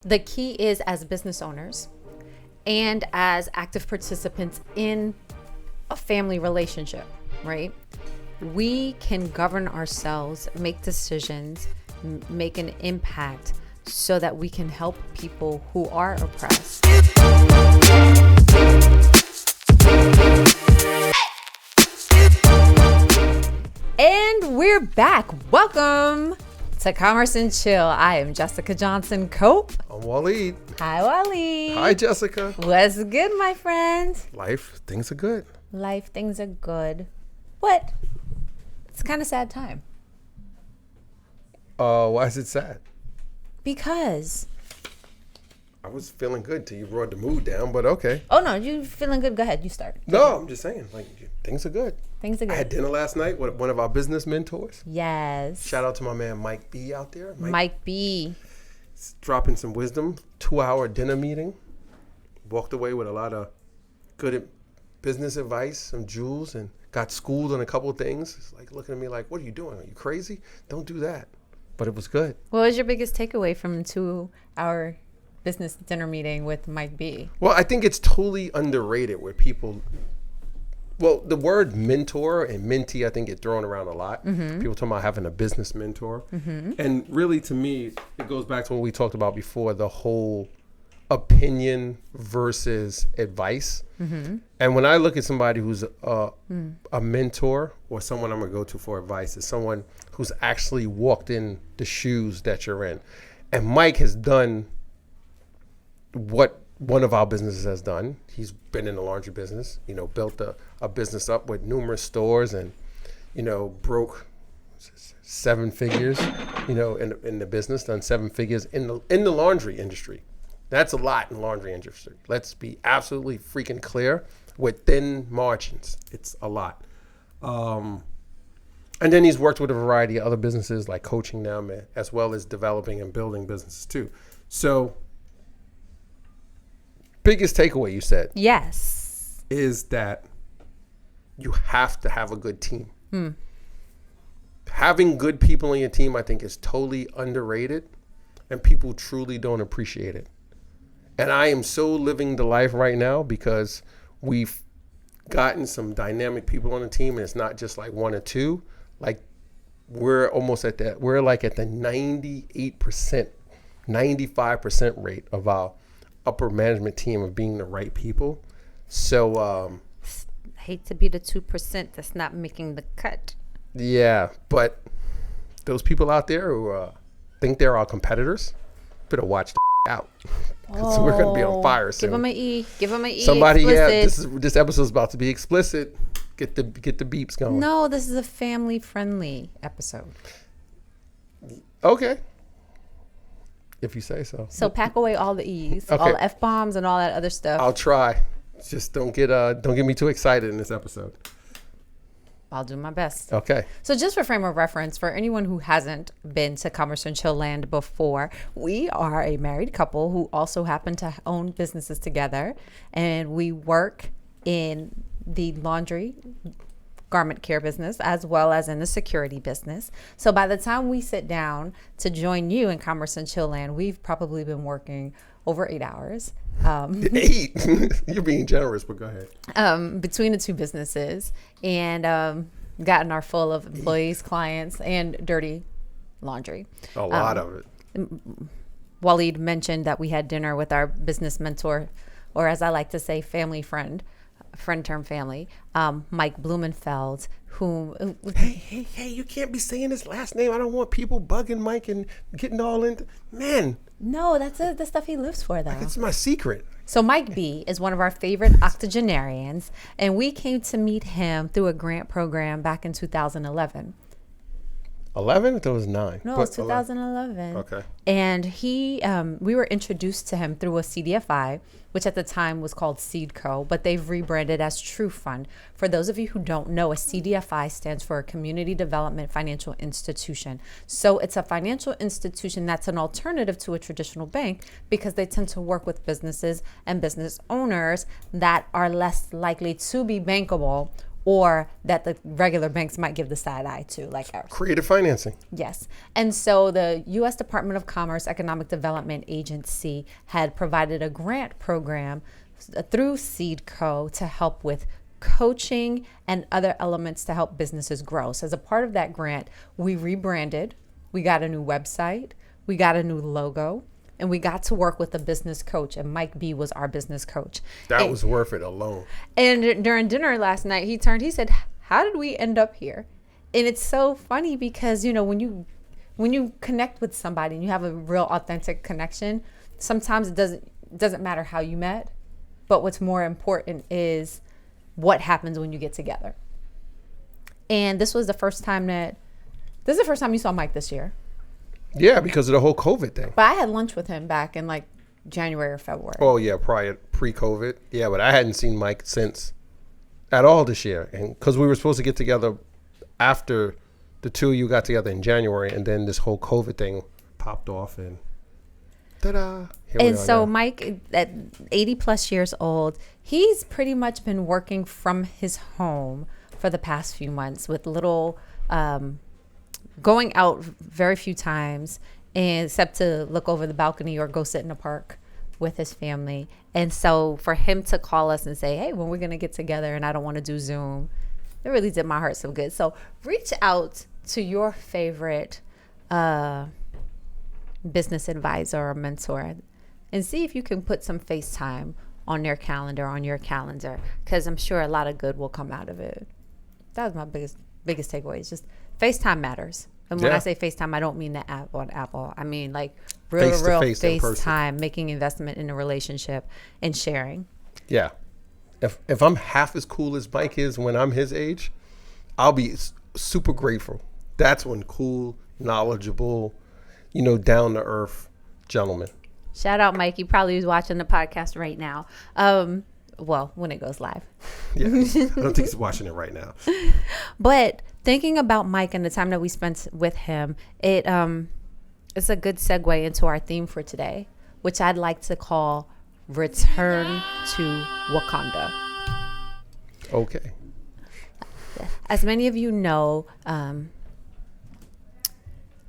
The key is, as business owners and as active participants in a family relationship, right? We can govern ourselves, make decisions, make an impact so that we can help people who are oppressed. And we're back. Welcome to Commerce and Chill. I am Jessica Johnson Cope. I'm Waleed. Hi, Waleed. Hi, Jessica. What's good, my friend? Life, things are good. Life, things are good. But it's kind of sad time. Why is it sad? Because. I was feeling good till you brought the mood down, but okay. Oh, no, you feeling good? Go ahead, you start. No, I'm just saying, like, things are good. Things are good. I had dinner last night with one of our business mentors. Yes. Shout out to my man Mike B out there. Mike B. Dropping some wisdom. 2-hour dinner meeting. Walked away with a lot of good business advice, some jewels, and got schooled on a couple of things. It's like looking at me like, what are you doing? Are you crazy? Don't do that. But it was good. What was your biggest takeaway from 2-hour business dinner meeting with Mike B? Well, I think it's totally underrated where people... Well, the word mentor and mentee, I think, get thrown around a lot. Mm-hmm. People talk about having a business mentor. Mm-hmm. And really, to me, it goes back to what we talked about before, the whole opinion versus advice. Mm-hmm. And when I look at somebody who's a mentor or someone I'm going to go to for advice, is someone who's actually walked in the shoes that you're in. And Mike has done what one of our businesses has done. He's been in the laundry business, built a business up with numerous stores and, broke 7 figures, in the business, done 7 figures in the laundry industry. That's a lot in the laundry industry. Let's be absolutely freaking clear. With thin margins, it's a lot. And then he's worked with a variety of other businesses like coaching them, as well as developing and building businesses too. So, biggest takeaway you said, yes, is that you have to have a good team. Having good people on your team, I think, is totally underrated, and people truly don't appreciate it. And I am so living the life right now because we've gotten some dynamic people on the team, and it's not just like 1 or 2. Like, we're almost at that. We're like at the 98%, 95% rate of our upper management team of being the right people. So I hate to be the 2% that's not making the cut. Yeah, but those people out there who think they're our competitors better watch the out. So we're gonna be on fire soon. Give them an E. Give them an E. Somebody, explicit. this episode's about to be explicit. Get the beeps going. No, this is a family friendly episode. Okay. If you say so. So pack away all the E's, okay. all the F-bombs and all that other stuff. I'll try. Just don't get me too excited in this episode. I'll do my best. Okay. So just for frame of reference, for anyone who hasn't been to Commerce and Chill Land before, we are a married couple who also happen to own businesses together. And we work in the laundry garment care business as well as in the security business. So by the time we sit down to join you in Commerce and Chill Land, we've probably been working over 8 hours. 8? You're being generous, but go ahead. Between the two businesses, and gotten our full of employees, clients, and dirty laundry. A lot of it. Waleed mentioned that we had dinner with our business mentor, or as I like to say, family friend term family, Mike Blumenfeld, who... Hey, you can't be saying his last name. I don't want people bugging Mike and getting all into... Man. No, that's the stuff he lives for, though. It's my secret. So Mike B is one of our favorite octogenarians, and we came to meet him through a grant program back in 2011. 11? I thought it was 9. No, it was 2011. Okay. And we were introduced to him through a CDFI, which at the time was called Seedco, but they've rebranded as True Fund. For those of you who don't know, a CDFI stands for a Community Development Financial Institution. So it's a financial institution that's an alternative to a traditional bank because they tend to work with businesses and business owners that are less likely to be bankable or that the regular banks might give the side eye to, like ours. Creative financing. Yes. And so the U.S. Department of Commerce Economic Development Agency had provided a grant program through Seed Co. to help with coaching and other elements to help businesses grow. So as a part of that grant, we rebranded, we got a new website, we got a new logo, and we got to work with a business coach, and Mike B was our business coach. That was worth it alone. And during dinner last night, he said, how did we end up here? And it's so funny because, you know, when you connect with somebody and you have a real authentic connection, sometimes it doesn't matter how you met, but what's more important is what happens when you get together. And this is the first time you saw Mike this year. Yeah, because of the whole COVID thing. But I had lunch with him back in like January or February. Oh yeah, pre-COVID. Yeah, but I hadn't seen Mike since at all this year, and because we were supposed to get together after the two of you got together in January, and then this whole COVID thing popped off, and ta-da! And so Mike, at 80 plus years old, he's pretty much been working from his home for the past few months with little, going out very few times, and except to look over the balcony or go sit in a park with his family. And so for him to call us and say, hey, when we're going to get together and I don't want to do Zoom, it really did my heart so good. So reach out to your favorite business advisor or mentor and see if you can put some FaceTime on their calendar, on your calendar, because I'm sure a lot of good will come out of it. That was my biggest takeaway. It's just FaceTime matters. And when I say FaceTime, I don't mean the app on Apple. I mean like real FaceTime, making investment in a relationship and sharing. Yeah. If I'm half as cool as Mike is when I'm his age, I'll be super grateful. That's when cool, knowledgeable, down to earth gentleman. Shout out Mike. He probably is watching the podcast right now. Well, when it goes live. Yeah, I don't think he's watching it right now. But thinking about Mike and the time that we spent with him, it's a good segue into our theme for today, which I'd like to call Return to Wakanda. Okay. As many of you know,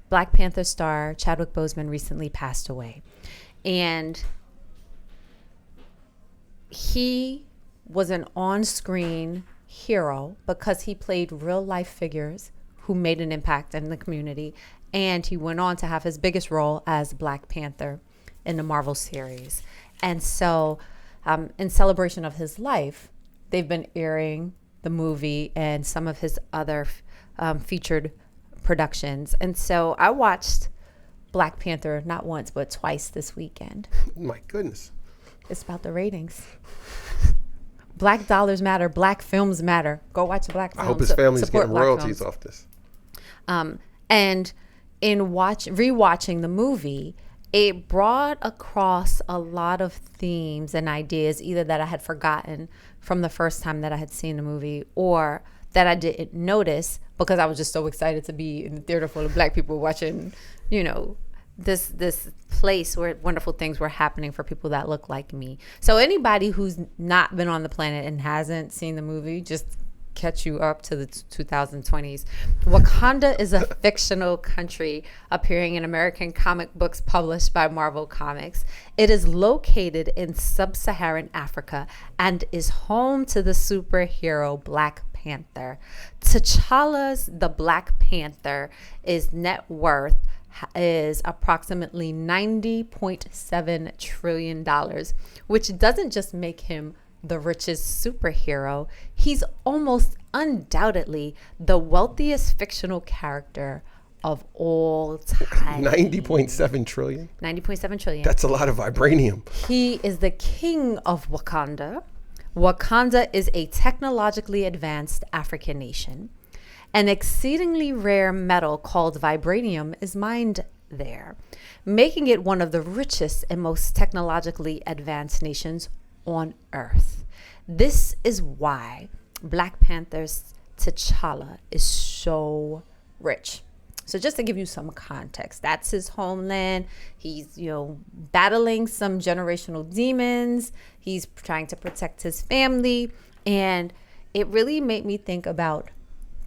Black Panther star Chadwick Boseman recently passed away. And he was an on-screen hero because he played real-life figures who made an impact in the community. And he went on to have his biggest role as Black Panther in the Marvel series. And so in celebration of his life, they've been airing the movie and some of his other featured productions. And so I watched Black Panther not once, but twice this weekend. My goodness. It's about the ratings. Black dollars matter. Black films matter. Go watch Black films. I hope his family's getting royalties off this. And in rewatching the movie, it brought across a lot of themes and ideas, either that I had forgotten from the first time that I had seen the movie, or that I didn't notice because I was just so excited to be in the theater full of Black people watching, this place where wonderful things were happening for people that look like me. So anybody who's not been on the planet and hasn't seen the movie, just catch you up to the 2020s. Wakanda is a fictional country appearing in American comic books published by Marvel Comics. It is located in sub-Saharan Africa and is home to the superhero Black Panther. T'Challa's the Black Panther is net worth is approximately $90.7 trillion, which doesn't just make him the richest superhero, he's almost undoubtedly the wealthiest fictional character of all time. 90.7 trillion? 90.7 trillion. That's a lot of vibranium. He is the king of Wakanda. Wakanda is a technologically advanced African nation. An exceedingly rare metal called vibranium is mined there, making it one of the richest and most technologically advanced nations on Earth. This is why Black Panther's T'Challa is so rich. So just to give you some context, that's his homeland. He's, battling some generational demons. He's trying to protect his family. And it really made me think about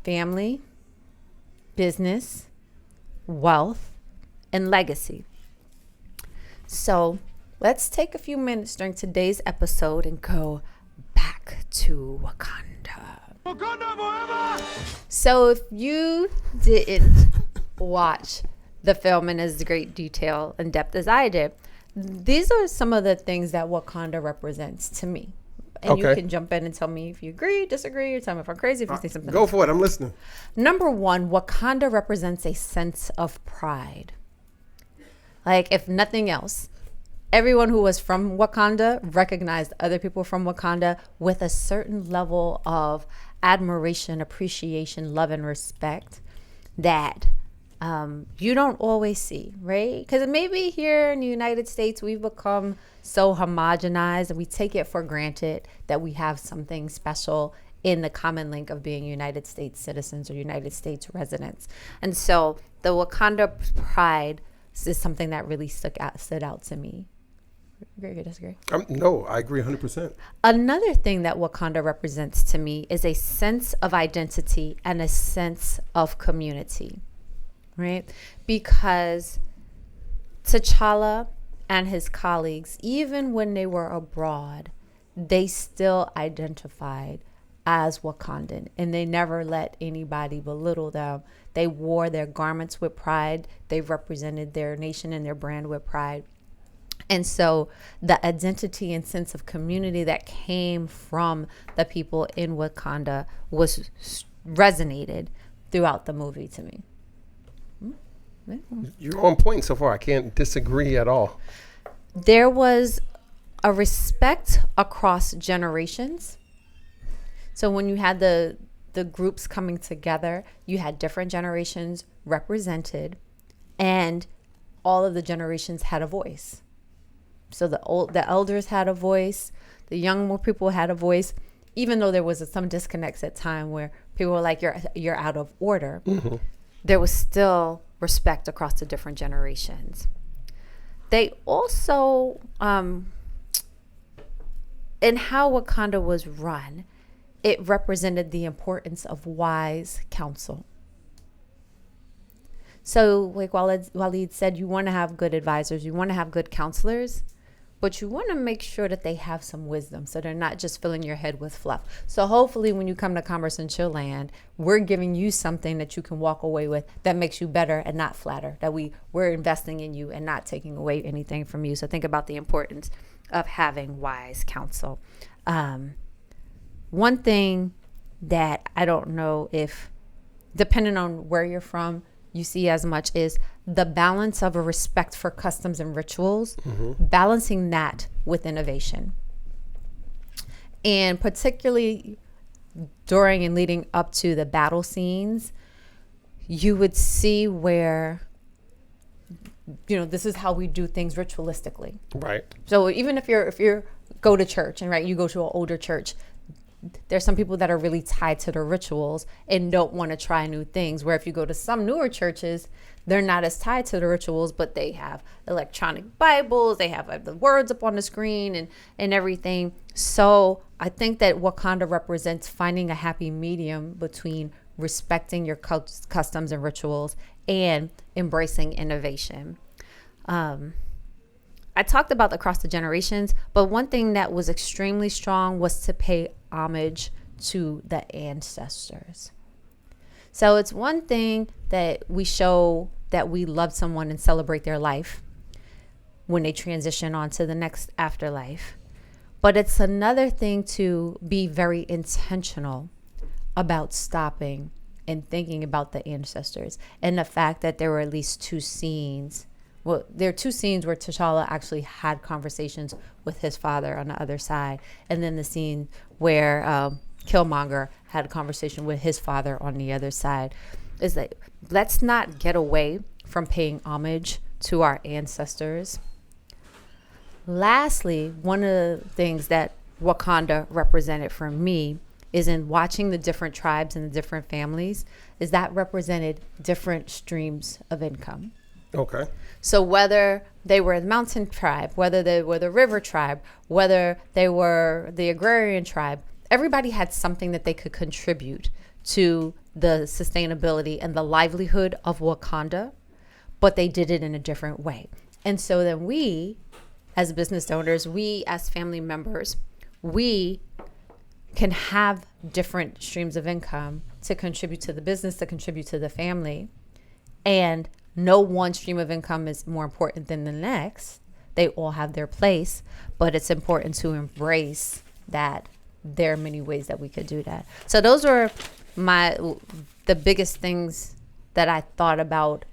family, business, wealth, and legacy. So let's take a few minutes during today's episode and go back to Wakanda. Wakanda forever! So if you didn't watch the film in as great detail and depth as I did, these are some of the things that Wakanda represents to me. And you can jump in and tell me if you agree, disagree, or tell me if I'm crazy, if you say something. Go for it. I'm listening. Number one, Wakanda represents a sense of pride. Like, if nothing else, everyone who was from Wakanda recognized other people from Wakanda with a certain level of admiration, appreciation, love, and respect that you don't always see, right? Because maybe here in the United States, we've become so homogenized and we take it for granted that we have something special in the common link of being United States citizens or United States residents. And so the Wakanda pride is something that really stood out to me. Agree or disagree? No, I agree 100%. Another thing that Wakanda represents to me is a sense of identity and a sense of community, right? Because T'Challa and his colleagues, even when they were abroad, they still identified as Wakandan, and they never let anybody belittle them. They wore their garments with pride. They represented their nation and their brand with pride. And so the identity and sense of community that came from the people in Wakanda resonated throughout the movie to me. You're on point so far. I can't disagree at all. There was a respect across generations. So when you had the groups coming together, you had different generations represented, and all of the generations had a voice. So the elders had a voice, the younger people had a voice, even though there was some disconnects at time where people were like, you're out of order. Mm-hmm. There was still respect across the different generations. They also, in how Wakanda was run, it represented the importance of wise counsel. So like Waleed said, you want to have good advisors, you want to have good counselors, but you want to make sure that they have some wisdom so they're not just filling your head with fluff. So hopefully when you come to Commerce and Chill Land, we're giving you something that you can walk away with that makes you better and not flatter, that we're investing in you and not taking away anything from you. So think about the importance of having wise counsel. One thing that I don't know if, depending on where you're from, you see as much is the balance of a respect for customs and rituals, balancing that with innovation. And particularly during and leading up to the battle scenes, you would see where, this is how we do things ritualistically. Right. So even if you go to church and you go to an older church, there's some people that are really tied to the rituals and don't want to try new things. Where if you go to some newer churches, they're not as tied to the rituals, but they have electronic Bibles, they have the words up on the screen and everything. So I think that Wakanda represents finding a happy medium between respecting your customs and rituals and embracing innovation. I talked about across the generations, but one thing that was extremely strong was to pay homage to the ancestors. So it's one thing that we show that we love someone and celebrate their life when they transition on to the next afterlife. But it's another thing to be very intentional about stopping and thinking about the ancestors, and the fact that there were at least two scenes. Well, there are two scenes where T'Challa actually had conversations with his father on the other side. And then the scene where Killmonger had a conversation with his father on the other side. Is that let's not get away from paying homage to our ancestors. Lastly, one of the things that Wakanda represented for me is in watching the different tribes and the different families, is that represented different streams of income. Okay. So whether they were the mountain tribe, whether they were the river tribe, whether they were the agrarian tribe, everybody had something that they could contribute to the sustainability and the livelihood of Wakanda, but they did it in a different way. And so then we, as business owners, we as family members, we can have different streams of income to contribute to the business, to contribute to the family. And no one stream of income is more important than the next. They all have their place, but it's important to embrace that there are many ways that we could do that. So those were the biggest things that I thought about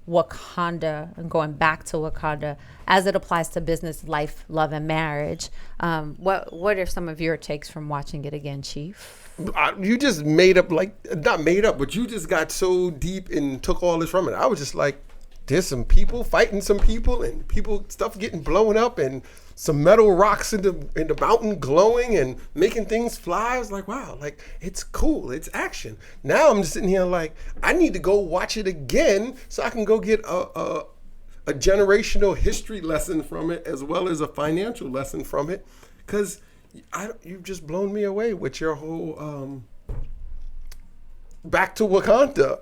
Wakanda and going back to Wakanda as it applies to business, life, love, and marriage. What are some of your takes from watching it again, Chief? You just made up, not made up, but you just got so deep and took all this from it. I was just like, there's some people fighting some people and stuff getting blown up and some metal rocks in the mountain glowing and making things fly. I was like, wow, like it's cool. It's action. Now I'm just sitting here like, I need to go watch it again so I can go get a generational history lesson from it as well as a financial lesson from it. Because you've just blown me away with your whole back to Wakanda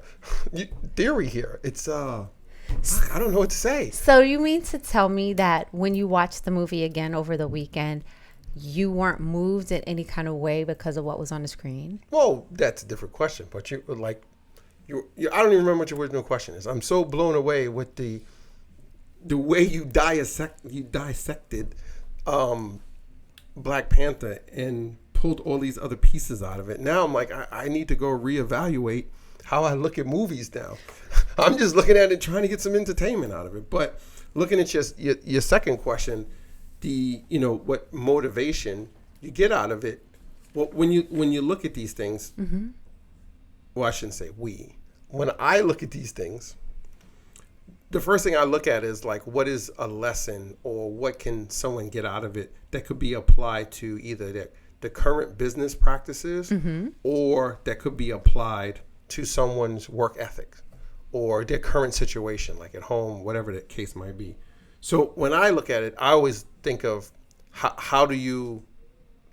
theory here. It's I don't know what to say. So you mean to tell me that when you watched the movie again over the weekend, you weren't moved in any kind of way because of what was on the screen? Well, that's a different question. But I don't even remember what your original question is. I'm so blown away with the way you dissected Black Panther and pulled all these other pieces out of it. Now I'm like, I need to go reevaluate how I look at movies now. I'm just looking at it trying to get some entertainment out of it. But looking at your second question, what motivation you get out of it. Well, when you look at these things, mm-hmm. Well, I shouldn't say we. When I look at these things, the first thing I look at is like, what is a lesson or what can someone get out of it that could be applied to either the current business practices mm-hmm. or that could be applied to someone's work ethic or their current situation, like at home, whatever the case might be. So when I look at it, I always think of how do you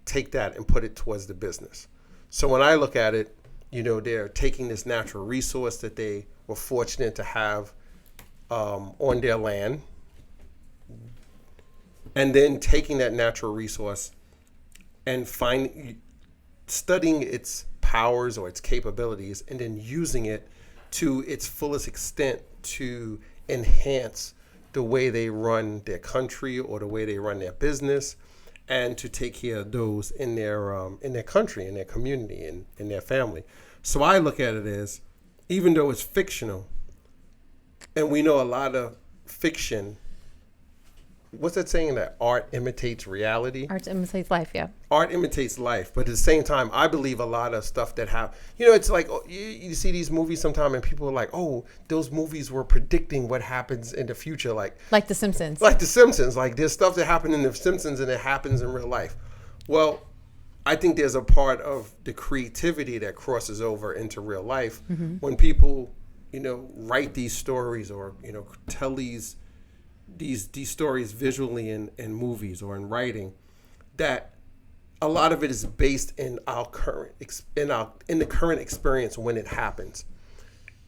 take that and put it towards the business. So when I look at it, they're taking this natural resource that they were fortunate to have on their land, and then taking that natural resource and studying its powers or its capabilities, and then using it to its fullest extent to enhance the way they run their country or the way they run their business, and to take care of those in their country, in their community, and in their family. So I look at it as, even though it's fictional, and we know a lot of fiction, what's that saying, that art imitates reality? Art imitates life, yeah. Art imitates life, but at the same time, I believe a lot of stuff that it's like, you see these movies sometime and people are like, oh, those movies were predicting what happens in the future. Like The Simpsons. Like The Simpsons. Like there's stuff that happened in The Simpsons and it happens in real life. Well, I think there's a part of the creativity that crosses over into real life mm-hmm. when people, write these stories or, tell these stories visually in movies or in writing, that a lot of it is based in our current in the current experience when it happens.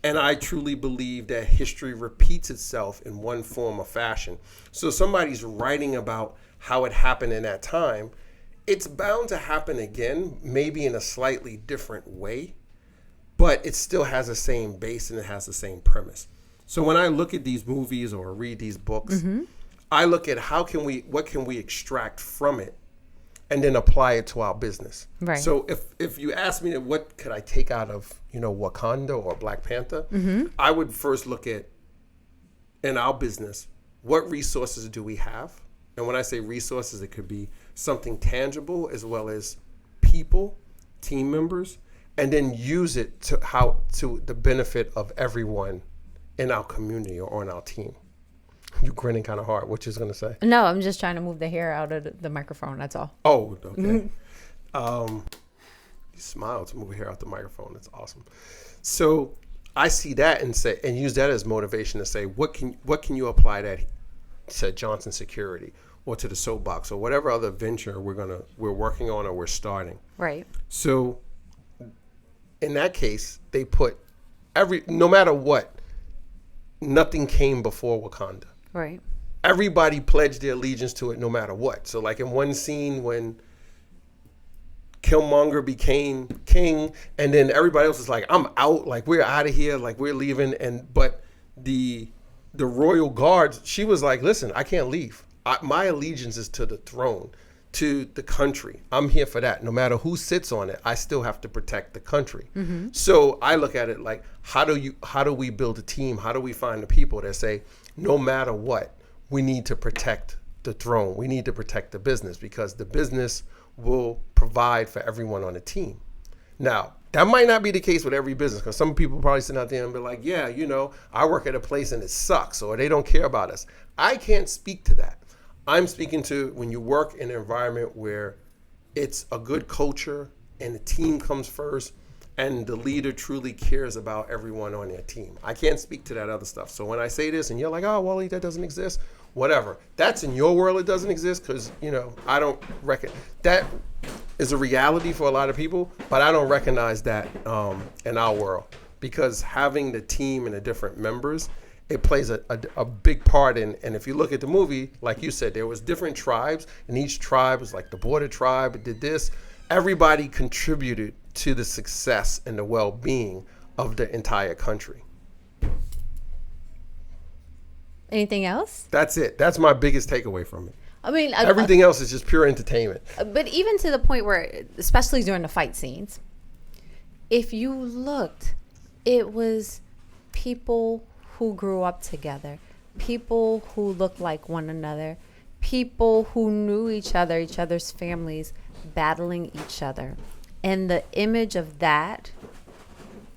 And I truly believe that history repeats itself in one form or fashion. So somebody's writing about how it happened in that time, it's bound to happen again, maybe in a slightly different way, but it still has the same base and it has the same premise. So when I look at these movies or read these books, mm-hmm. I look at what can we extract from it and then apply it to our business. Right. So if you ask me what could I take out of, Wakanda or Black Panther, mm-hmm. I would first look at, in our business, what resources do we have? And when I say resources, it could be something tangible as well as people, team members, and then use it to the benefit of everyone in our community or on our team. You grinning kind of hard. What you going to say? No, I'm just trying to move the hair out of the microphone. That's all. Oh, okay. Mm-hmm. You smile to move the hair out the microphone. That's awesome. So I see that and use that as motivation to say, what can you apply that to Johnson Security? or to the soapbox or whatever other venture we're working on or we're starting. Right. So in that case, they put no matter what, nothing came before Wakanda. Right. Everybody pledged their allegiance to it no matter what. So like in one scene when Killmonger became king, and then everybody else is like, I'm out, like we're out of here, like we're leaving. But the royal guards, she was like, listen, I can't leave. My allegiance is to the throne, to the country. I'm here for that. No matter who sits on it, I still have to protect the country. Mm-hmm. So I look at it like, how do we build a team? How do we find the people that say, no matter what, we need to protect the throne. We need to protect the business, because the business will provide for everyone on the team. Now, that might not be the case with every business, because some people probably sit out there and be like, yeah, I work at a place and it sucks, or they don't care about us. I can't speak to that. I'm speaking to when you work in an environment where it's a good culture and the team comes first and the leader truly cares about everyone on their team. I can't speak to that other stuff. So when I say this and you're like, oh, Waleed, that doesn't exist, whatever. That's in your world, it doesn't exist, because, I don't reckon that is a reality for a lot of people, but I don't recognize that in our world, because having the team and the different members, it plays a big part in. And if you look at the movie, like you said, there was different tribes, and each tribe was like the border tribe, it did this. Everybody contributed to the success and the well-being of the entire country. Anything else? That's it. That's my biggest takeaway from it. I mean, everything else is just pure entertainment. But even to the point where, especially during the fight scenes, if you looked, it was people who grew up together, people who looked like one another, people who knew each other's families, battling each other. And the image of that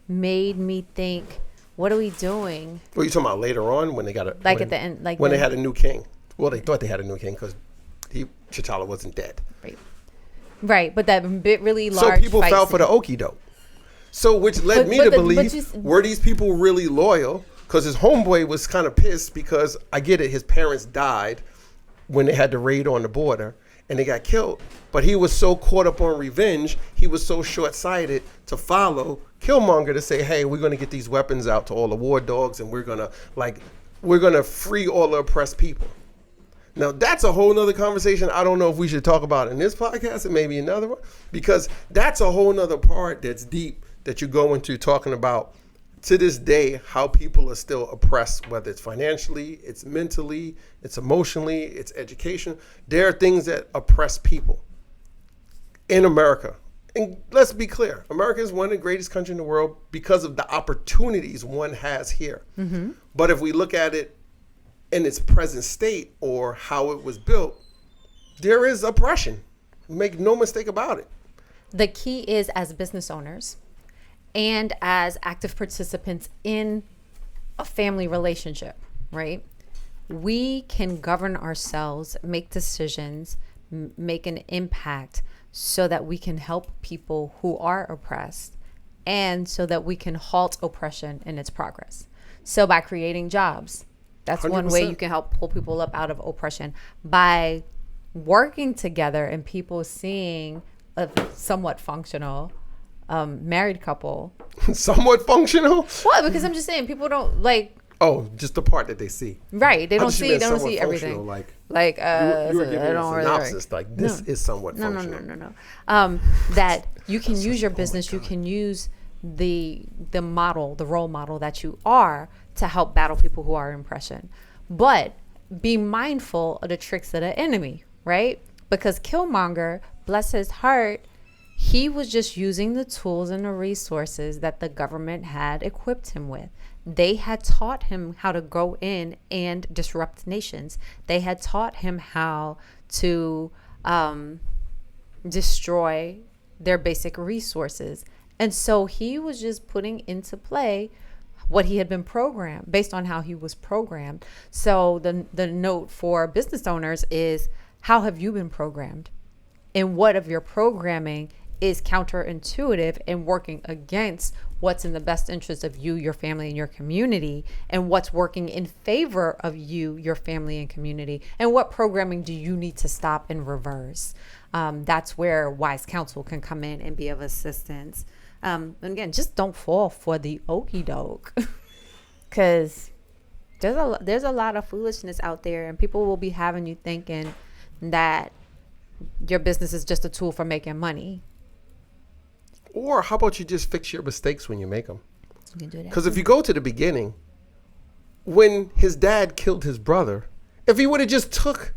made me think, what are we doing? What are you talking about later on when they got at the end, like when they had a new king? Well, they thought they had a new king because T'Challa wasn't dead. Right. But that bit really large. So people fell for the okie doke. So which led me to believe, were these people really loyal? Because his homeboy was kind of pissed because, I get it, his parents died when they had the raid on the border and they got killed. But he was so caught up on revenge, he was so short-sighted to follow Killmonger to say, hey, we're going to get these weapons out to all the war dogs, and we're going to free all the oppressed people. Now, that's a whole nother conversation. I don't know if we should talk about in this podcast and maybe another one, because that's a whole nother part that's deep that you go into talking about, to this day, how people are still oppressed, whether it's financially, it's mentally, it's emotionally, it's education. There are things that oppress people in America. And let's be clear, America is one of the greatest countries in the world because of the opportunities one has here. Mm-hmm. But if we look at it in its present state or how it was built, there is oppression. Make no mistake about it. The key is, as business owners and as active participants in a family relationship, right? We can govern ourselves, make decisions, make an impact so that we can help people who are oppressed, and so that we can halt oppression in its progress. So by creating jobs, that's 100%. One way you can help pull people up out of oppression, by working together and people seeing a somewhat functional married couple. Somewhat functional? What? Because I'm just saying, people don't like. Oh, just the part that they see. Right. They don't see everything. You were giving a synopsis. Like, this is somewhat functional. No. That you can use your business. You can use the model, the role model that you are, to help battle people who are in oppression. But be mindful of the tricks of the enemy, right? Because Killmonger, bless his heart, he was just using the tools and the resources that the government had equipped him with. They had taught him how to go in and disrupt nations. They had taught him how to destroy their basic resources. And so he was just putting into play what he had been programmed, based on how he was programmed. So the note for business owners is, how have you been programmed? And what of your programming is counterintuitive and working against what's in the best interest of you, your family, and your community, and what's working in favor of you, your family, and community, and what programming do you need to stop and reverse. That's where wise counsel can come in and be of assistance. And again, just don't fall for the okie doke, because there's a lot of foolishness out there, and people will be having you thinking that your business is just a tool for making money. Or how about you just fix your mistakes when you make them? You can do that. Because if you go to the beginning, when his dad killed his brother, if he would have just took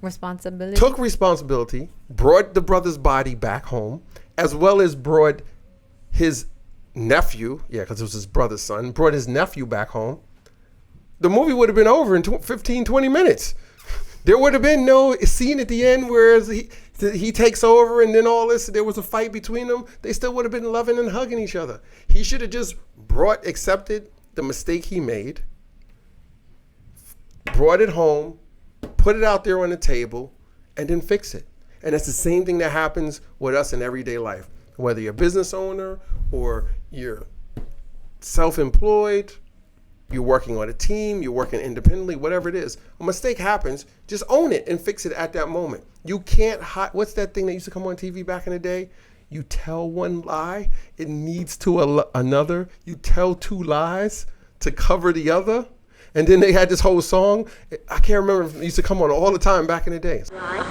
responsibility, brought the brother's body back home, as well as brought his nephew, because it was his brother's son, brought his nephew back home, the movie would have been over in 15, 20 minutes. There would have been no scene at the end where he takes over and then all this, there was a fight between them. They still would have been loving and hugging each other. He should have just accepted the mistake he made, brought it home, put it out there on the table, and then fix it. And that's the same thing that happens with us in everyday life. Whether you're a business owner or you're self-employed, you're working on a team, you're working independently, whatever it is, a mistake happens, just own it and fix it at that moment. You can't hide. What's that thing that used to come on TV back in the day? You tell one lie, it needs to another. You tell two lies to cover the other. And then they had this whole song. I can't remember. It used to come on all the time back in the day.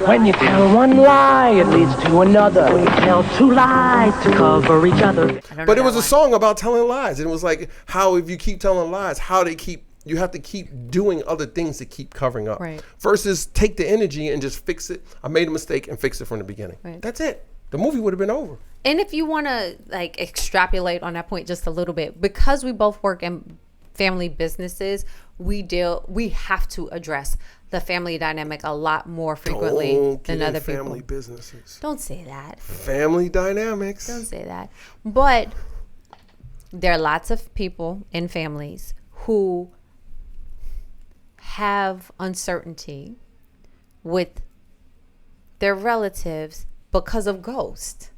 When you tell one lie, it leads to another. When you tell two lies to cover each other. But it was a song about telling lies. And it was like how if you keep telling lies, you have to keep doing other things to keep covering up. Right. Versus take the energy and just fix it. I made a mistake and fix it from the beginning. Right. That's it. The movie would have been over. And if you want to extrapolate on that point just a little bit, because we both work in family businesses, we have to address the family dynamic a lot more frequently than other people. Family businesses. Don't say that. Family dynamics. Don't say that. But there are lots of people in families who have uncertainty with their relatives because of ghosts.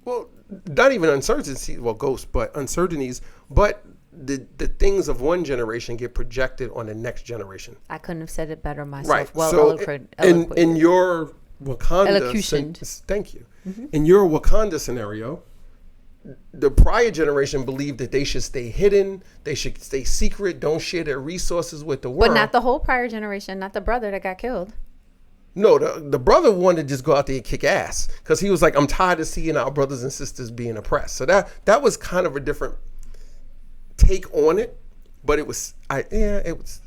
Well, not even uncertainty, ghosts, but uncertainties, but the things of one generation get projected on the next generation. I couldn't have said it better myself. Right. Well, so in your Wakanda, thank you. Mm-hmm. In your Wakanda scenario, the prior generation believed that they should stay hidden, they should stay secret, don't share their resources with the world. But not the whole prior generation, not the brother that got killed. No, the brother wanted to just go out there and kick ass because he was like, I'm tired of seeing our brothers and sisters being oppressed. So that was kind of a different take on it, but it's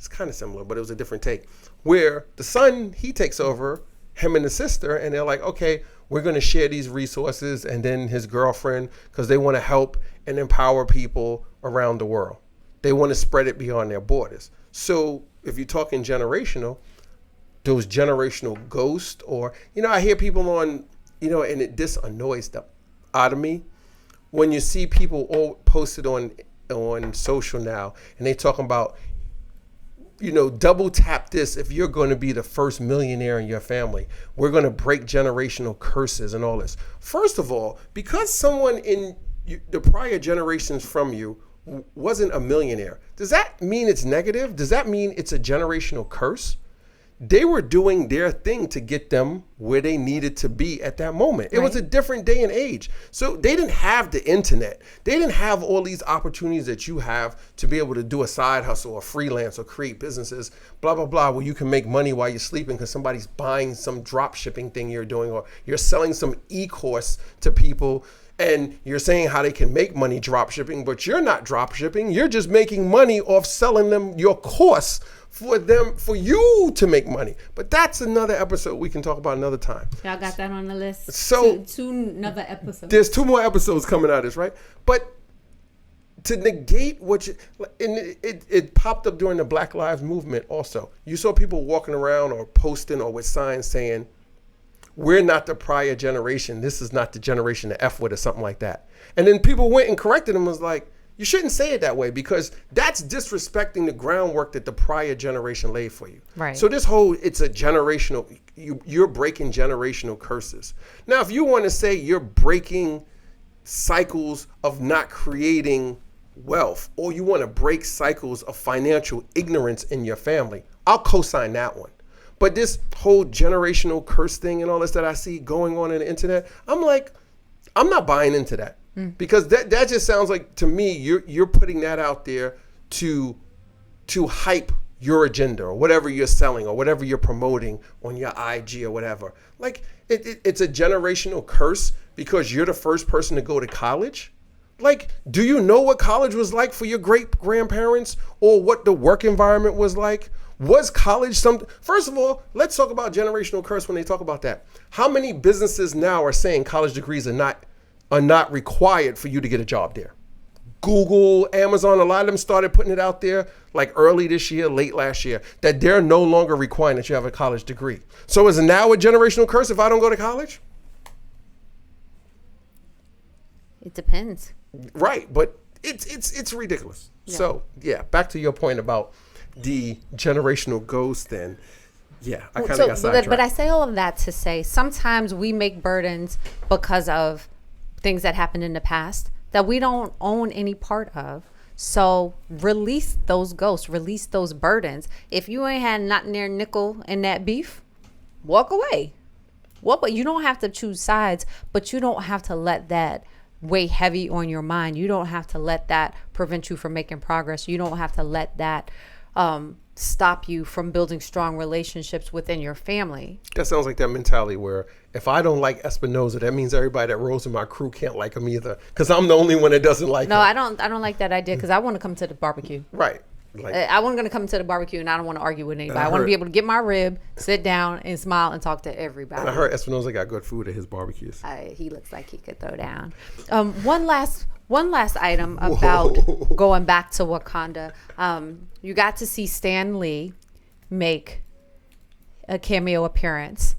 kind of similar, but it was a different take. Where the son, he takes over, him and the sister, and they're like, okay, we're going to share these resources, and then his girlfriend, because they want to help and empower people around the world. They want to spread it beyond their borders. So if you're talking generational, those generational ghosts, or, I hear people on, and this annoys them out of me, when you see people all posted on social now, and they talking about, double tap this if you're going to be the first millionaire in your family. We're going to break generational curses and all this. First of all, because someone in the prior generations from you wasn't a millionaire, does that mean it's negative? Does that mean it's a generational curse? They were doing their thing to get them where they needed to be at that moment. It was a different day and age. So they didn't have the internet. They didn't have all these opportunities that you have to be able to do a side hustle or freelance or create businesses, blah, blah, blah, where you can make money while you're sleeping because somebody's buying some drop shipping thing you're doing, or you're selling some e-course to people and you're saying how they can make money drop shipping, but you're not drop shipping. You're just making money off selling them your course for you to make money. But that's another episode we can talk about another time. Y'all got that on the list? So two another episode. There's 2 more episodes coming out of this, right? But to negate it popped up during the Black Lives Movement also. You saw people walking around or posting or with signs saying, we're not the prior generation. This is not the generation to F with or something like that. And then people went and corrected them and was like, you shouldn't say it that way because that's disrespecting the groundwork that the prior generation laid for you. Right. So it's a generational, you're breaking generational curses. Now, if you want to say you're breaking cycles of not creating wealth, or you want to break cycles of financial ignorance in your family, I'll co-sign that one. But this whole generational curse thing and all this that I see going on in the internet, I'm like, I'm not buying into that. Because that just sounds like, to me, you're putting that out there to hype your agenda or whatever you're selling or whatever you're promoting on your IG or whatever. Like, it's a generational curse because you're the first person to go to college. Like, do you know what college was like for your great grandparents, or what the work environment was like? Was college something? First of all, let's talk about generational curse when they talk about that. How many businesses now are saying college degrees are not required for you to get a job there? Google, Amazon, a lot of them started putting it out there like early this year, late last year, that they're no longer requiring that you have a college degree. So is it now a generational curse if I don't go to college? It depends. Right, but it's ridiculous. Yeah. So yeah, back to your point about the generational ghost, then yeah, I kind of got sidetracked. But I say all of that to say sometimes we make burdens because of things that happened in the past that we don't own any part of. So release those ghosts, release those burdens. If you ain't had nothing near nickel in that beef, walk away. Walk away. You don't have to choose sides, but you don't have to let that weigh heavy on your mind. You don't have to let that prevent you from making progress. You don't have to let that stop you from building strong relationships within your family. That sounds like that mentality where if I don't like Espinosa, that means everybody that rolls in my crew can't like him either, because I'm the only one that doesn't like him. No, I don't like that idea, because I want to come to the barbecue. Right. Like, I wasn't going to come to the barbecue, and I don't want to argue with anybody. I want to be able to get my rib, sit down, and smile and talk to everybody. And I heard Espinosa got good food at his barbecues. He looks like he could throw down. One last item about going back to Wakanda. You got to see Stan Lee make a cameo appearance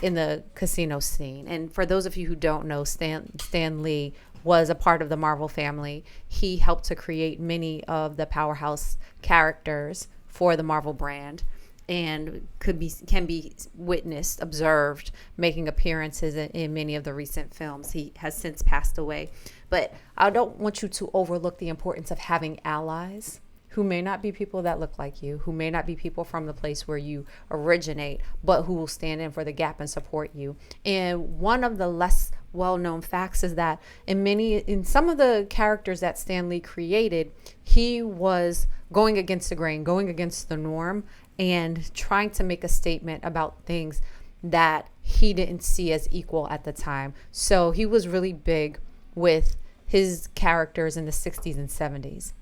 in the casino scene. And for those of you who don't know, Stan Lee was a part of the Marvel family. He helped to create many of the powerhouse characters for the Marvel brand, and can be witnessed, observed, making appearances in many of the recent films. He has since passed away. But I don't want you to overlook the importance of having allies who may not be people that look like you, who may not be people from the place where you originate, but who will stand in for the gap and support you. And one of the less well-known facts is that in some of the characters that Stan Lee created, he was going against the grain, going against the norm, and trying to make a statement about things that he didn't see as equal at the time. So he was really big with his characters in the 60s and 70s.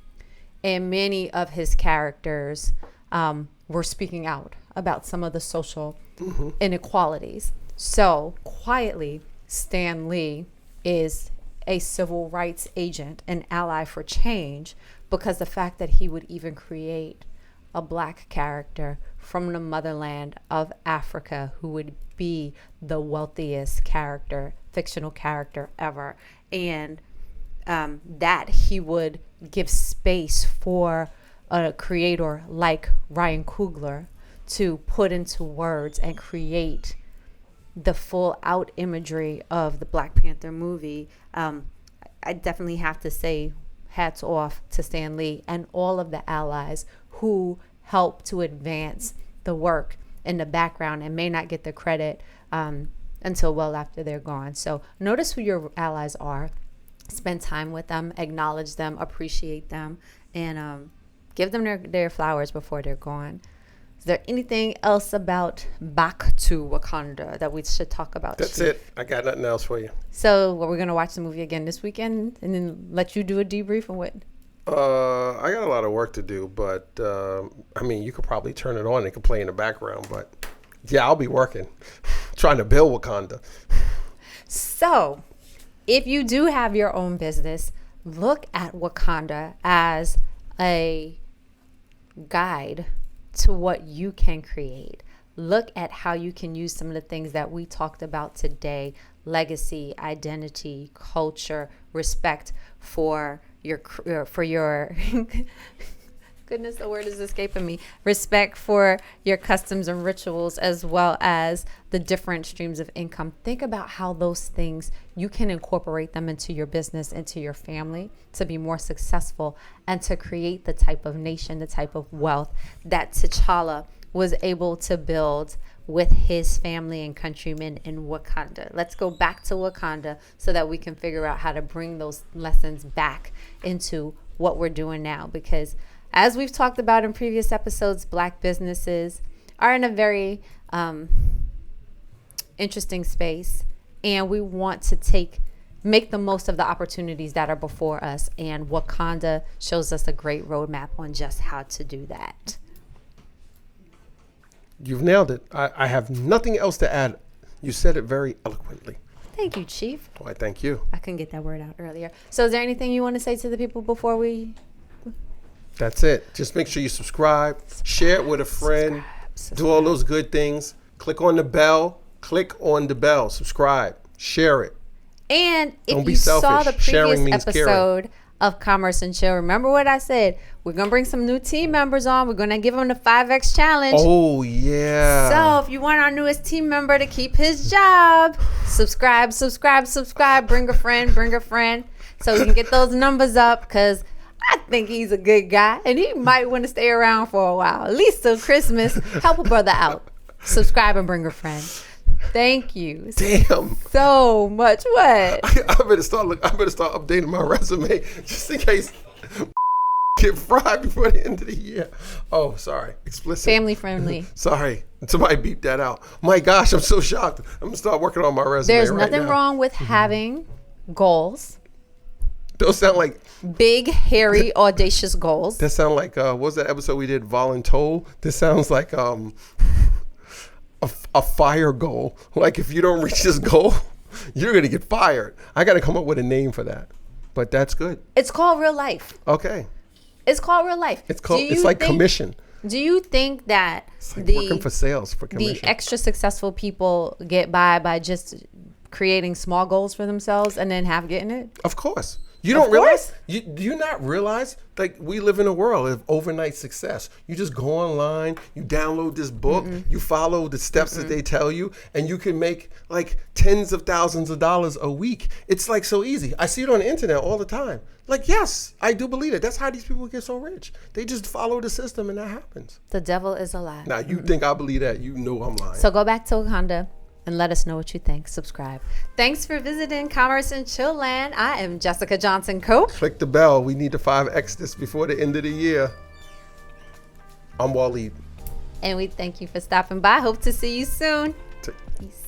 And many of his characters were speaking out about some of the social inequalities. So quietly, Stan Lee is a civil rights agent, an ally for change, because the fact that he would even create a black character from the motherland of Africa who would be the wealthiest fictional character ever. And that he would give space for a creator like Ryan Coogler to put into words and create the full out imagery of the Black Panther movie. I definitely have to say hats off to Stan Lee and all of the allies who helped to advance the work in the background and may not get the credit until well after they're gone. So notice who your allies are. Spend time with them, acknowledge them, appreciate them, and give them their flowers before they're gone. Is there anything else about Back to Wakanda that we should talk about? That's it. I got nothing else for you. So we're going to watch the movie again this weekend and then let you do a debrief on what? I got a lot of work to do, but you could probably turn it on and it could play in the background, but yeah, I'll be working, trying to build Wakanda. So if you do have your own business, look at Wakanda as a guide to what you can create. Look at how you can use some of the things that we talked about today: legacy, identity, culture, respect for your Goodness, the word is escaping me. Respect for your customs and rituals, as well as the different streams of income. Think about how those things, you can incorporate them into your business, into your family, to be more successful and to create the type of nation, the type of wealth that T'Challa was able to build with his family and countrymen in Wakanda. Let's go back to Wakanda so that we can figure out how to bring those lessons back into what we're doing now, because as we've talked about in previous episodes, Black businesses are in a very interesting space, and we want to make the most of the opportunities that are before us, and Wakanda shows us a great roadmap on just how to do that. You've nailed it. I have nothing else to add. You said it very eloquently. Thank you, Chief. Why, thank you. I couldn't get that word out earlier. So is there anything you want to say to the people before we... That's it. Just make sure you subscribe, share it with a friend, do all those good things. Click on the bell, subscribe, share it. And if Don't be you saw the selfish. Sharing previous means episode of Commerce and Chill, remember what I said? We're going to bring some new team members on. We're going to give them the 5X challenge. Oh, yeah. So if you want our newest team member to keep his job, subscribe. Bring a friend so we can get those numbers up, because I think he's a good guy and he might want to stay around for a while, at least till Christmas. Help a brother out. Subscribe and bring a friend. Thank you. Damn. So much. What? I better start updating my resume just in case get fried before the end of the year. Oh, sorry. Explicit. Family friendly. Sorry. Somebody beep that out. My gosh, I'm so shocked. I'm gonna start working on my resume. There's right nothing now. wrong with having goals. Those sound like big, hairy, audacious goals. that sound like what was that episode we did, Voluntold? This sounds like a fire goal. Like if you don't reach this goal, you're gonna get fired. I gotta come up with a name for that. But that's good. It's called real life. Okay. It's called real life. It's like commission. Do you think that It's like working for sales for commission. the extra successful people get by just creating small goals for themselves and then getting it? Of course. You don't realize? Do you not realize, like, we live in a world of overnight success. You just go online, you download this book, you follow the steps that they tell you, and you can make like tens of thousands of dollars a week. It's like so easy. I see it on the internet all the time. Like, yes, I do believe it. That's how these people get so rich. They just follow the system and that happens. The devil is a lie. Now, you think I believe that, you know I'm lying. So go back to Wakanda and let us know what you think. Subscribe. Thanks for visiting Commerce and Chill Land. I am Jessica Johnson Cope. Click the bell. We need to 5X this before the end of the year. I'm Waleed. And we thank you for stopping by. Hope to see you soon. Peace.